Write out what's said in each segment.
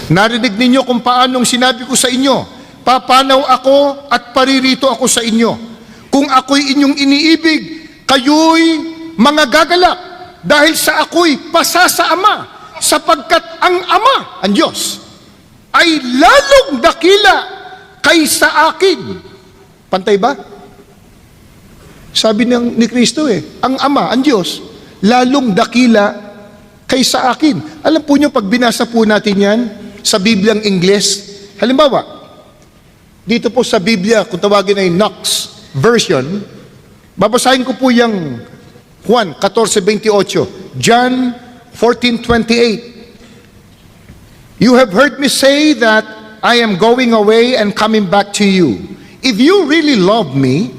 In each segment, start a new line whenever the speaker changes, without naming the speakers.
Narinig ninyo kung paanong sinabi ko sa inyo, papanaw ako at paririto ako sa inyo. Kung ako'y inyong iniibig, kayo'y mga gagalak dahil sa ako'y pasa sa Ama, sapagkat ang Ama, ang Diyos, ay lalong dakila kaysa akin. Pantay ba? Sabi ni Kristo ang Ama, ang Diyos, lalong dakila kaysa akin. Alam po nyo, pag binasa po natin yan sa Bibliang Ingles, halimbawa, dito po sa Biblia, kung tawagin ay Knox version, babasahin ko po yung Juan 14:28, John 14:28. You have heard me say that I am going away and coming back to you. If you really love me,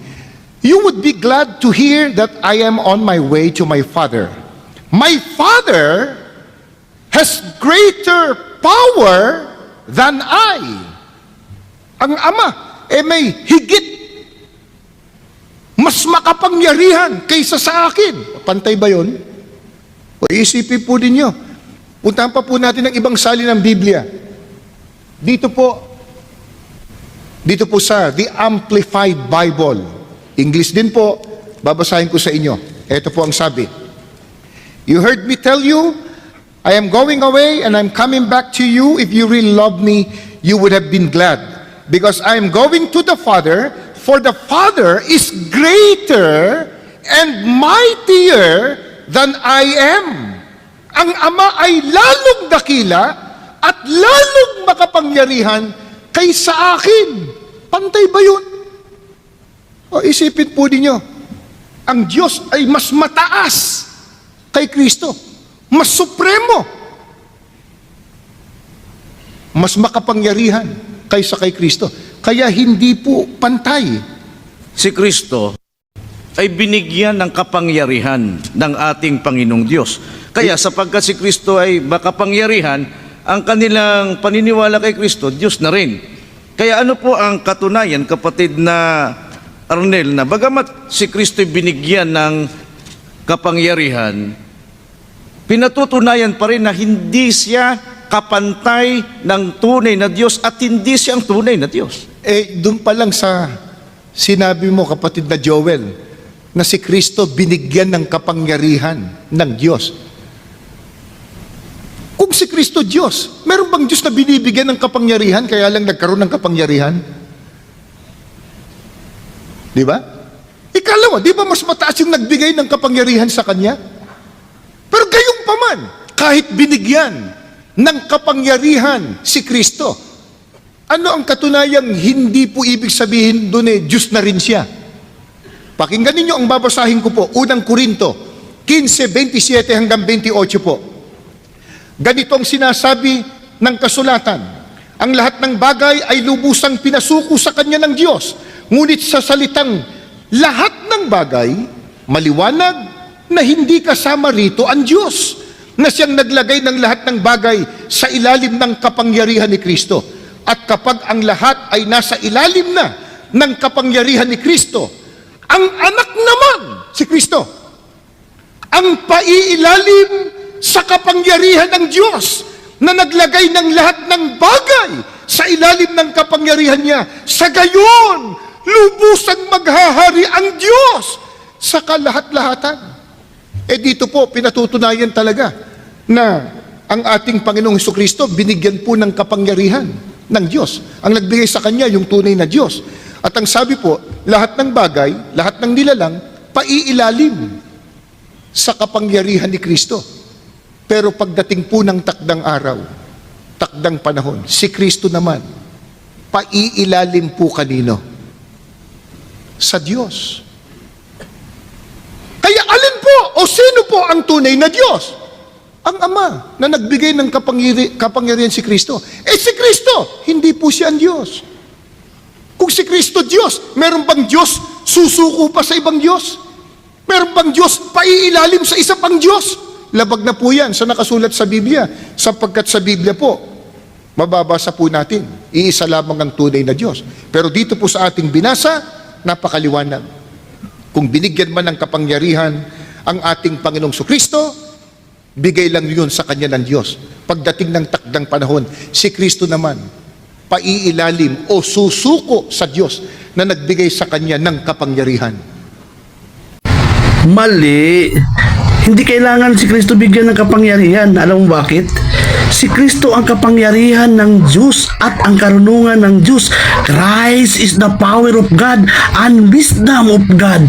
you would be glad to hear that I am on my way to my Father. My Father has greater power than I. Ang Ama, may higit, mas makapangyarihan kaysa sa akin. Pantay ba yun? O isipin po ninyo. Puntahan pa po natin ang ibang salin ng Biblia. Dito po sa The Amplified Bible. English din po, babasahin ko sa inyo. Ito po ang sabi. You heard me tell you, I am going away and I'm coming back to you. If you really love me, you would have been glad. Because I am going to the Father, for the Father is greater and mightier than I am. Ang Ama ay lalong dakila at lalong makapangyarihan kaysa akin. Pantay ba yun? O isipin po ninyo, ang Diyos ay mas mataas kay Kristo, mas supremo, mas makapangyarihan kaysa kay Kristo. Kaya hindi po pantay.
Si Kristo ay binigyan ng kapangyarihan ng ating Panginoong Diyos. Kaya sapagkat si Kristo ay makapangyarihan, ang kanilang paniniwala kay Kristo, Diyos na rin. Kaya ano po ang katunayan, kapatid na Arnel, na bagamat si Kristo ay binigyan ng kapangyarihan, pinatutunayan pa rin na hindi siya kapantay ng tunay na Diyos at hindi siya ang tunay na Diyos.
Doon pa lang sa sinabi mo, kapatid na Joel, na si Kristo binigyan ng kapangyarihan ng Diyos. Kung si Kristo Diyos, meron bang Diyos na binibigyan ng kapangyarihan kaya lang nagkaroon ng kapangyarihan? Di ba? Ikalawa, di ba mas mataas yung nagbigay ng kapangyarihan sa Kanya? Pero gayong paman, kahit binigyan ng kapangyarihan si Kristo, ano ang katunayang hindi po ibig sabihin doon Diyos na rin siya? Pakinggan ninyo ang babasahin ko po, unang Korinto 15:27 hanggang 28 po. Ganito ang sinasabi ng kasulatan, ang lahat ng bagay ay lubusang pinasuko sa Kanya ng Diyos, ngunit sa salitang lahat ng bagay, maliwanag na hindi kasama rito ang Diyos, na siyang naglagay ng lahat ng bagay sa ilalim ng kapangyarihan ni Kristo. At kapag ang lahat ay nasa ilalim na ng kapangyarihan ni Kristo, ang anak naman, si Kristo, ang paiilalim sa kapangyarihan ng Diyos, na naglagay ng lahat ng bagay sa ilalim ng kapangyarihan niya. Sa gayon, lubusang maghahari ang Diyos sa kalahat-lahatan. Dito po, pinatutunayan talaga na ang ating Panginoong Hesukristo binigyan po ng kapangyarihan ng Diyos. Ang nagbigay sa Kanya, yung tunay na Diyos. At ang sabi po, lahat ng bagay, lahat ng nilalang, paiilalim sa kapangyarihan ni Kristo. Pero pagdating po ng takdang araw, takdang panahon, si Kristo naman, paiilalim po kanino? Sa Diyos. Kaya alin po o sino po ang tunay na Diyos? Ang Ama na nagbigay ng kapangyarihan si Kristo. Si Kristo, hindi po siya ang Diyos. Kung si Kristo Diyos, meron bang Diyos susuko pa sa ibang Diyos? Meron bang Diyos paiilalim sa isa pang Diyos? Labag na po yan sa nakasulat sa Biblia, sapagkat sa Biblia po, mababasa po natin, iisa lamang ang tunay na Diyos. Pero dito po sa ating binasa, napakaliwanag. Kung binigyan man ng kapangyarihan ang ating Panginoong Kristo, bigay lang yun sa kanya ng Diyos. Pagdating ng takdang panahon, si Kristo naman, paiilalim o susuko sa Diyos na nagbigay sa kanya ng kapangyarihan.
Mali. Hindi kailangan si Kristo bigyan ng kapangyarihan. Alam mo bakit? Si Kristo ang kapangyarihan ng Diyos at ang karunungan ng Diyos. Christ is the power of God and wisdom of God.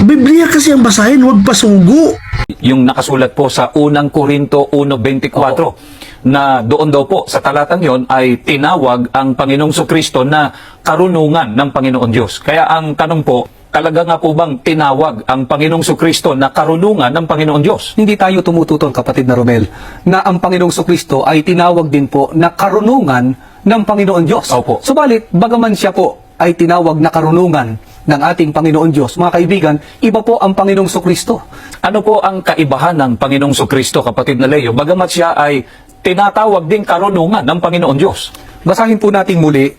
Biblia kasi ang basahin, huwag pasugo.
Yung nakasulat po sa unang Korinto 1:24 na doon daw po sa talatang yon ay tinawag ang Panginoong Sukristo na karunungan ng Panginoon Diyos. Kaya ang tanong po, talaga nga po bang tinawag ang Panginoong Sukristo na karunungan ng Panginoon Diyos?
Hindi tayo tumututol, kapatid na Romel, na ang Panginoong Sukristo ay tinawag din po na karunungan ng Panginoon Diyos.
Opo.
Subalit, bagaman siya po ay tinawag na karunungan ng ating Panginoon Diyos, mga kaibigan, iba po ang Panginoong Sukristo.
Ano po ang kaibahan ng Panginoong Sukristo, kapatid na Leo? Bagamat siya ay tinatawag din karunungan ng Panginoon Diyos.
Basahin po natin muli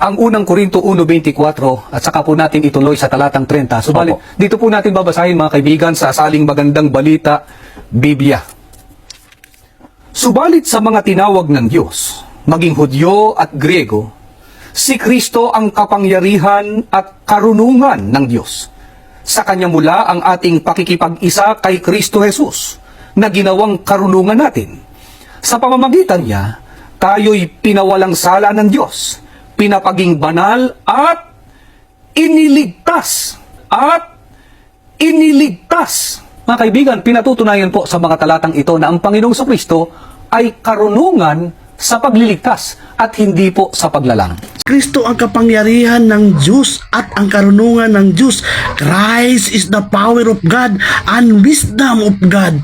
ang unang Korinto 1:24 at saka po natin ituloy sa talatang 30. Subalit,
Opo.
dito po natin babasahin, mga kaibigan, sa Saling Magandang Balita, Biblia. Subalit sa mga tinawag ng Diyos, maging Hudyo at Griego, si Kristo ang kapangyarihan at karunungan ng Diyos. Sa Kanya mula ang ating pakikipag-isa kay Kristo Jesus na ginawang karunungan natin. Sa pamamagitan niya, tayo'y pinawalang sala ng Diyos, pinapaging banal at iniligtas. Mga kaibigan, pinatutunayan po sa mga talatang ito na ang Panginoong Sukristo ay karunungan sa pagliligtas at hindi po sa paglalang.
Kristo ang kapangyarihan ng Diyos at ang karunungan ng Diyos. Christ is the power of God and wisdom of God.